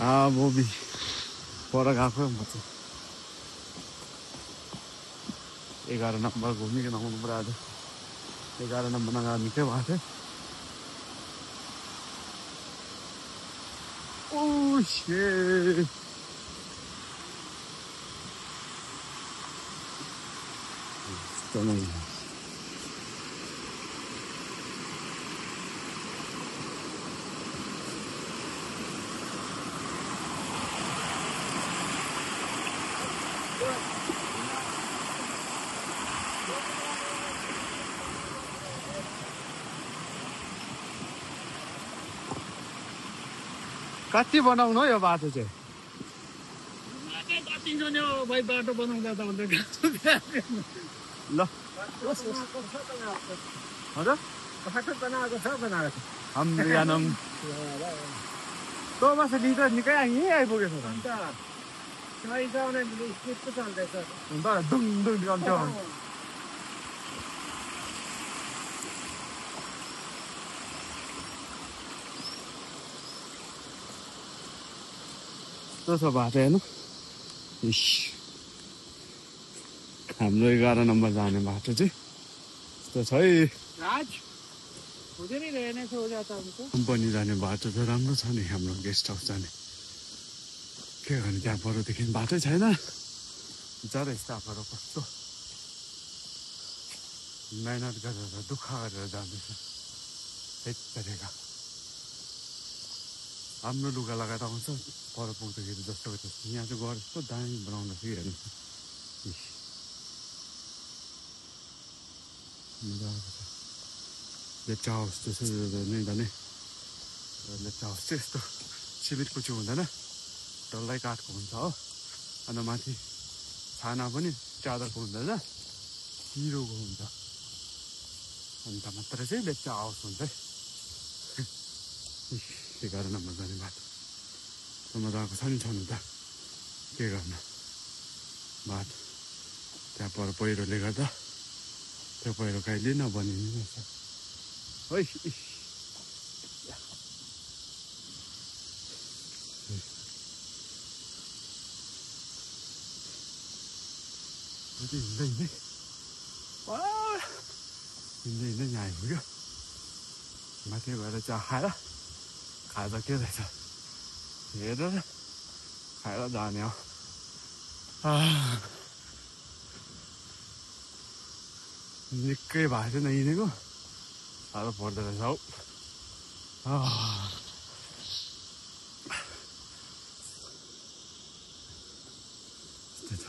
म पर गएको म चाहिँ 11 नम्बर घुमिकन आउनु पर्यो आज 11 नम्बरमा गएर निकै भएको थियो Oh shit! Stunning. कति बनाउनु यो बाटो चाहिँ भाइ बाटो बनाउँदा त अन्त ल हजुर बाटो बनाएको छ बनाएको हाम्रो यानम तो बस निकै यहीँ आइपुगेछ त अन्त सही छ भने स्पिड पो चल्दैछ अन्त दुङ दुङ गर्थ्यो कस्तो बाटो हेर्नु हाम्रो 11 नम्बर जाने बाटो चाहिँ यस्तो छ है कम्पनी जाने बाटो त राम्रो छ नि हाम्रो गेस्ट हाउस जाने के गर्ने त्यहाँ परदेखि बाटै छैन बिचारा स्टाफहरू कस्तो मेहनत गरेर दुःख गरेर जाँदैछ हेरेका हाम्रो लुगा लगाएर आउँछ पर पुग्दाखेरि जस्तो त्यस्तो यहाँ चाहिँ गएर यस्तो दामी बनाउँदा चाहिँ हेर्नु लेप्चा हाउस त्यसो नै जाने लेप्चा हाउस चाहिँ यस्तो सिमेन्टको चाहिँ हुँदैन डल्लै काठको हुन्छ हो अन्त माथि छाना पनि चादरको हुँदैन हिरोको हुन्छ अन्त मात्र चाहिँ लेप्चा हाउस हुन्छ 11 नम्बर जाने बाटो मजाको छ नि छनु त के गर्नु बाटो त्यहाँ पर पहिरोले गर्दा त्यो पहिरो कहिले नबनिने रहेछ है हिँड्दै हिँड्दै यहाँ आइपुग्यो माथि गएर चिया खाएर खाजा के रहेछ हेरेर खाएर जाने हो निकै भएको थियो नहिँडेको साह्रो पर्दो रहेछ हौ त्यस्तै छ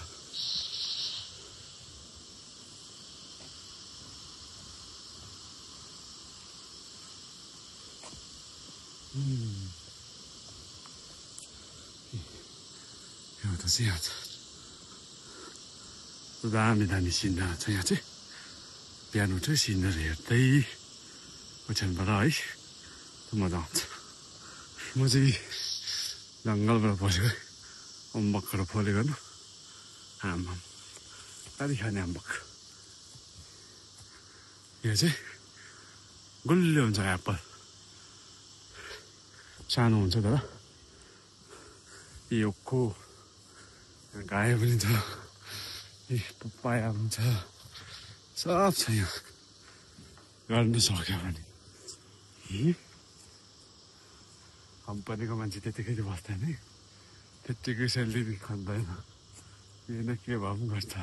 एउटा चाहिँ यहाँ छ दामी सिनहरू छ यहाँ चाहिँ बिहान उठ्यो सिनहरू हेर्दै ओछ्यानबाट है मजा आउँछ म चाहिँ जङ्गलबाट बसेको अम्बकहरू फलेको न आमा कति खाने अम्बक यो चाहिँ गुलियो हुन्छ एप्पल सानो हुन्छ तर योको गाई पनि छ पपाया हुन्छ सब छ यहाँ गर्नु सक्यो भने कम्पनीको मान्छे त्यतिकै चाहिँ बस्दैन है त्यत्तिकै सेलेरी खाँदैन किन के भए पनि गर्छ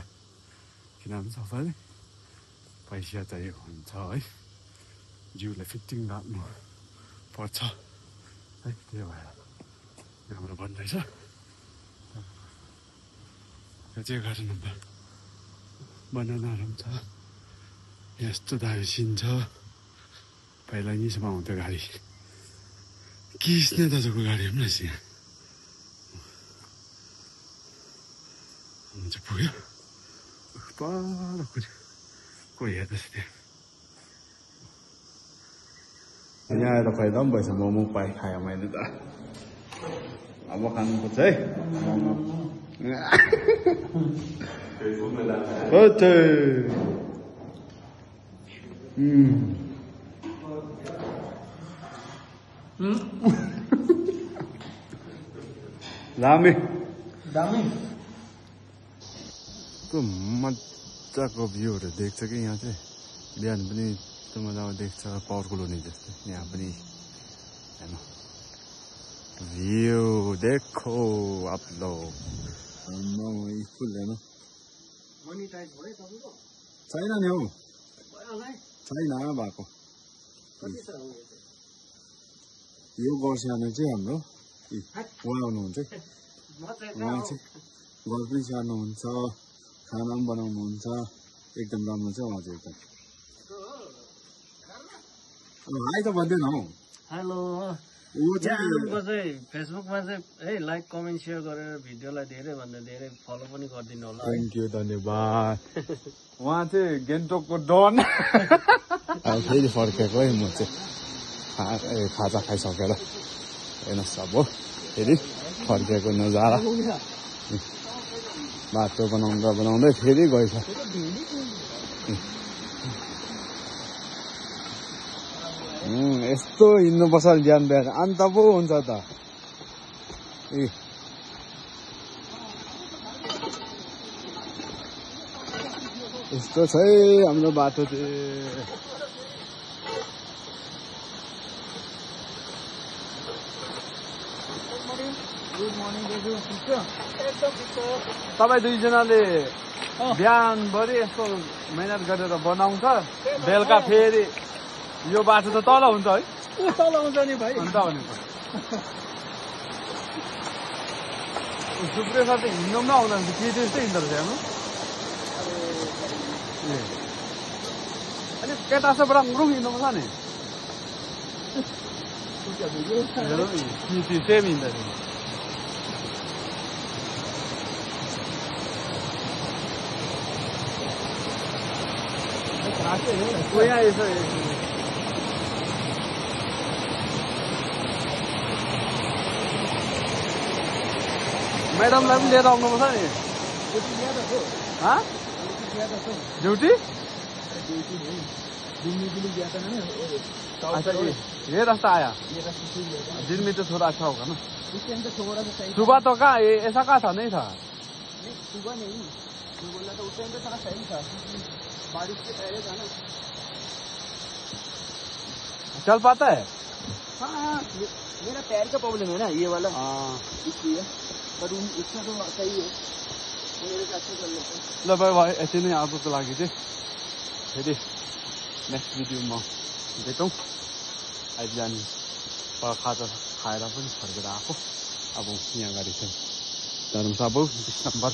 किनभने सबैले पैसा चाहिएको हुन्छ है जिउलाई फिटिङ राख्नु पर्छ है त्यही भएर हाम्रो भन्दैछ यो चाहिँ 11 नम्बर बनानाहरू पनि छ यस्तो दामी सिन छ पहिला यहीँसम्म आउँथ्यो गाडी किस्ने दाजुको गाडी पनि रहेछ यहाँ हुन्छ पुग्यो पर कोही हेर्दैछ त्यहाँ यहाँ आएर फाइदा पनि भएछ मोमो पाएँ खाएँ मैले त अब खानुपर्छ है मोमो दामी दामी कस्तो मजाको भ्यूहरू देख्छ कि यहाँ चाहिँ बिहान पनि यस्तो मजामा देख्छ पावर कोलोनी जस्तै यहाँ पनि हेर्नु भ्यू देखो आप लोग फुल हेर्नु मोनिटाइज भयो तपाईँको छैन नि हौ भयो होला है छैन भएको कति छ हो यो गर्सानो चाहिँ हाम्रो उहाँ आउनुहुन्छ म चाहिँ उहाँ चाहिँ घर पनि सार्नुहुन्छ खाना पनि बनाउनुहुन्छ एकदम राम्रो छ उहाँ चाहिँ एकदम हाई त भन्दैन हौ हेलो ऊ चाहिँ को चाहिँ फेसबुकमा चाहिँ है लाइक कमेन्ट सेयर गरेर भिडियोलाई धेरै भन्दा धेरै फलो पनि गरिदिनु होला थ्याङ्क यू धन्यवाद उहाँ चाहिँ गान्तोकको डन अब फेरि फर्केको है म चाहिँ खाजा खाइसकेर हेर्नुहोस् अब फेरि फर्केको नजारा बाटो बनाउँदा बनाउँदै फेरि गएछ यस्तो हिँड्नुपर्छ बिहान बिहान अन्त पो हुन्छ त यस्तो छ है हाम्रो बाटो चाहिँ गुड मर्निङ दाजु ठिक छ एकदम ठिक छ तपाईँ दुईजनाले बिहानभरि यस्तो मेहनत गरेर बनाउँछ बेलुका फेरि यो बाटो त तल हुन्छ है ऊ तल आउँछ नि भाइ अन्त भनेको सुप्रिय सर चाहिँ हिँड्नु पनि आउँदैन के त्यस्तै हिँड्दो रहेछ हेर्नु अलिक केटा चाहिँ राम्रो हिँड्नुपर्छ नि हेरौँ नि सेम हिँड्दैछ यहाँ यसो म्याडमलाई पनि लिएर आउनुपर्छ नि ड्युटी अच्छा ये रास्ता आया दिन में तो थोड़ा अच्छा होगा ना सुबह तो कहाँ ऐसा कहाँ था नहीं था सुबह नहीं बोला तो उस टाइम पे थोड़ा सही था बारिश के पहले था ना चल पाता है हाँ मेरा पैर का प्रॉब्लम है ना ये वाला हाँ इसलिए पर इसका तो सही है मेरे साथ चल लेते ल भाइ यति नै आजको लागि चाहिँ फेरि नेक्स्ट भिडियोमा भेटौँ अहिले जाने खाजा खाएर पनि फर्केर आएको अब यहाँ गाडी चाहिँ धर्मसभा 20 नम्बर